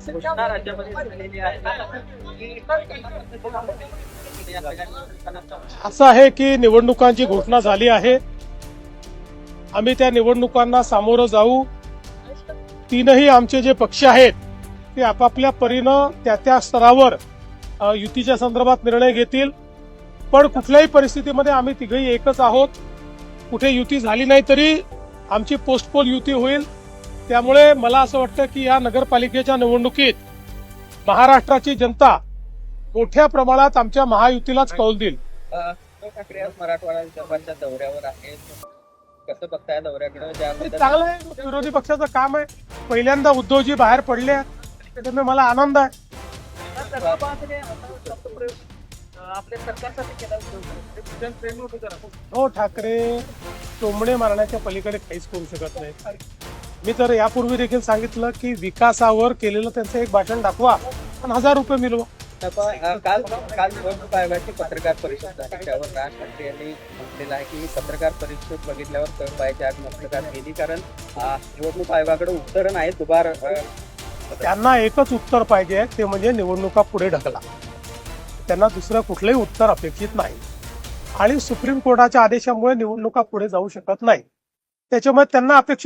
घोषणा राज्यामध्ये झालेली आहे असं आहे की निवडणुकांची घोषणा झाली आहे. आम्ही त्या निवडणुकांना सामोरं जाऊ. तीनही आमचे जे पक्ष आहेत ते आपापल्या परीनं त्या स्तरावर युतीच्या संदर्भात निर्णय घेतील. पण कुठल्याही परिस्थितीमध्ये आम्ही तिघही एकच आहोत. कुठे युती झाली नाही तरी आमची पोस्टपोल युती होईल. त्यामुळे मला असं वाटतं की या नगरपालिकेच्या निवडणुकीत महाराष्ट्राची जनता मोठ्या प्रमाणात आमच्या महायुतीलाच कौल देईल. उद्धव ठाकरे आज मराठवाडा विदर्भाच्या दौऱ्यावर आहेत. कसं बघताय दौऱ्याकडे? हे ज्याबद्दल चांगलं आहे. विरोधी पक्षाचं काम आहे. पहिल्यांदा उद्धवजी बाहेर पडले आहेत. त्याच्यामुळे मला आनंद आहे. आपल्या सरकारसाठी केला हो, ठाकरे टोमणे मारण्याच्या पलीकडे काहीच करू शकत नाही. मी तर यापूर्वी देखील सांगितलं की विकासावर केलेलं त्यांचं एक भाषण दाखवा आणि 1000 रुपये मिळवा. काल निवडणूक आयोगाची पत्रकार परिषद झाली. त्यावर राज ठाकरे यांनी म्हटलेलं आहे की ही पत्रकार परिषद बघितल्यावर कळ पाहिजे आज पत्रकार केली, कारण निवडणूक आयोगाकडे उत्तर नाही. दुबार त्यांना एकच उत्तर पाहिजे, ते म्हणजे निवडणुका पुढे ढकला. त्यांना दुसरं कुठलंही उत्तर अपेक्षित नाही. आणि सुप्रीम कोर्टाच्या आदेशामुळे निवडणुका पुढे जाऊ शकत नाही. त्याच्यामुळे त्यांना अपेक्षित